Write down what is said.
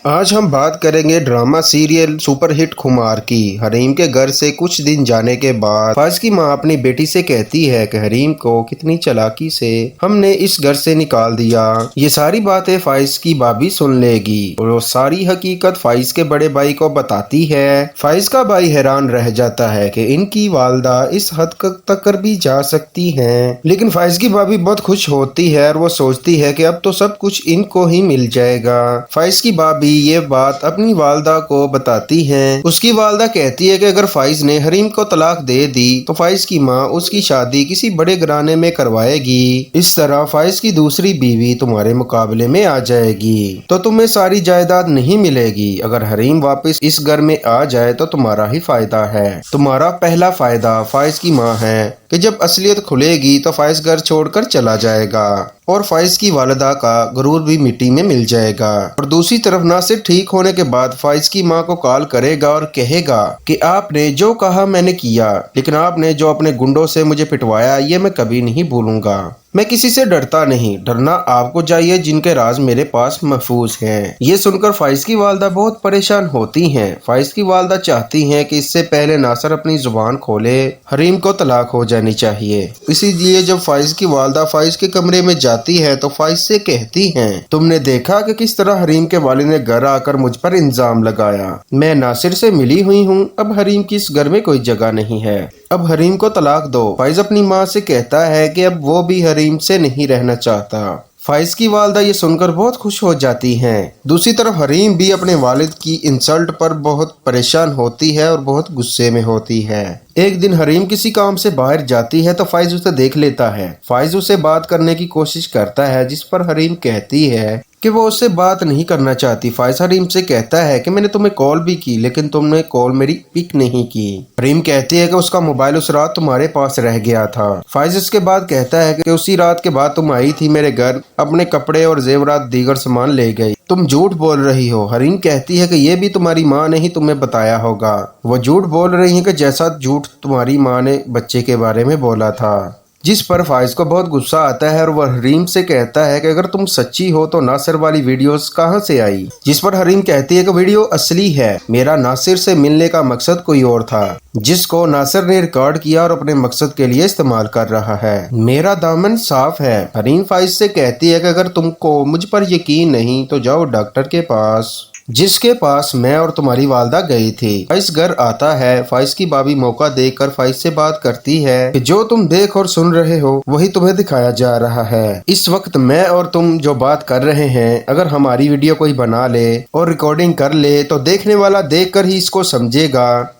आज हम बात करेंगे ड्रामा सीरियल सुपर हिट खुमार की। हरीम के घर से कुछ दिन जाने के बाद फाइज की मां अपनी बेटी से कहती है कि हरीम को कितनी चालाकी से हमने इस घर से निकाल दिया। ये सारी बातें फाइज की भाभी सुन लेगी और वो सारी हकीकत फाइज के बड़े भाई को बताती है। फाइज का भाई हैरान रह जाता है कि इनकी वालदा इस हद तक भी जा सकती हैं। लेकिन फाइज की भाभी बहुत खुश होती है और वो सोचती है कि अब तो सब कुछ इनको ही मिल जाएगा। फाइज की भाभी ये बात अपनी वालदा को बताती हैं। उसकी वालदा कहती है कि अगर फाइज ने हरीम को तलाक दे दी तो फाइज की माँ उसकी शादी किसी बड़े घराने में करवाएगी। इस तरह फाइज की दूसरी बीवी तुम्हारे मुकाबले में आ जाएगी तो तुम्हें सारी जायदाद नहीं मिलेगी। अगर हरीम वापस इस घर में आ जाए तो तुम्हारा ही फायदा है। तुम्हारा पहला फायदा फाइज की माँ है कि जब असलियत खुलेगी तो फाइज घर छोड़कर चला जाएगा और फाइज की वालदा का गुरूर भी मिट्टी में मिल जाएगा। और दूसरी तरफ नासिर ठीक होने के बाद फाइज की माँ को कॉल करेगा और कहेगा कि आपने जो कहा मैंने किया, लेकिन आपने जो अपने गुंडों से मुझे पिटवाया ये मैं कभी नहीं भूलूंगा। मैं किसी से डरता नहीं, डरना आपको चाहिए जिनके राज मेरे पास महफूज हैं। ये सुनकर फाइज की वालदा बहुत परेशान होती हैं। फाइज की वालदा चाहती हैं कि इससे पहले नासिर अपनी जुबान खोले हरीम को तलाक हो जानी चाहिए। इसीलिए जब फाइज की वालदा फाइज के कमरे में जाती है तो फाइज से कहती हैं, तुमने देखा कि किस तरह हरीम के वालिद ने घर आकर मुझ पर इल्जाम लगाया। मैं नासिर से मिली हुई हूँ, अब हरीम की इस घर में कोई जगह नहीं है, अब हरीम को तलाक दो। फाइज अपनी माँ से कहता है कि अब वो भी हरीम से नहीं रहना चाहता। फाइज की वालदा ये सुनकर बहुत खुश हो जाती हैं। दूसरी तरफ हरीम भी अपने वालिद की इंसल्ट पर बहुत परेशान होती है और बहुत गुस्से में होती है। एक दिन हरीम किसी काम से बाहर जाती है तो फाइज उसे देख लेता है। फाइज उसे बात करने की कोशिश करता है जिस पर हरीम कहती है कि वो उससे बात नहीं करना चाहती। फाइज हरीम से कहता है कि मैंने तुम्हें कॉल भी की लेकिन तुमने कॉल मेरी पिक नहीं की। हरीम कहती है कि उसका मोबाइल उस रात तुम्हारे पास रह गया था। फाइज इसके बाद कहता है कि उसी रात के बाद तुम आई थी मेरे घर, अपने कपड़े और जेवरात दीगर सामान ले गई, तुम झूठ बोल रही हो। हरीम कहती है कि ये भी तुम्हारी माँ ने ही तुम्हें बताया होगा। वो झूठ बोल रही है कि जैसा झूठ तुम्हारी माँ ने बच्चे के बारे में बोला था। जिस पर फाइज को बहुत गुस्सा आता है और वह हरीम से कहता है कि अगर तुम सच्ची हो तो नासिर वाली वीडियोस कहाँ से आई। जिस पर हरीम कहती है कि वीडियो असली है, मेरा नासिर से मिलने का मकसद कोई और था जिसको नासिर ने रिकॉर्ड किया और अपने मकसद के लिए इस्तेमाल कर रहा है। मेरा दामन साफ है। हरीम फाइज से कहती है कि अगर तुमको मुझ पर यकीन नहीं तो जाओ डॉक्टर के पास जिसके पास मैं और तुम्हारी वालदा गई थी। फाइज घर आता है। फाइज की भाभी मौका देखकर फाइज से बात करती है कि जो तुम देख और सुन रहे हो वही तुम्हें दिखाया जा रहा है। इस वक्त मैं और तुम जो बात कर रहे हैं, अगर हमारी वीडियो कोई बना ले और रिकॉर्डिंग कर ले तो देखने वाला देखकर ही इसको समझेगा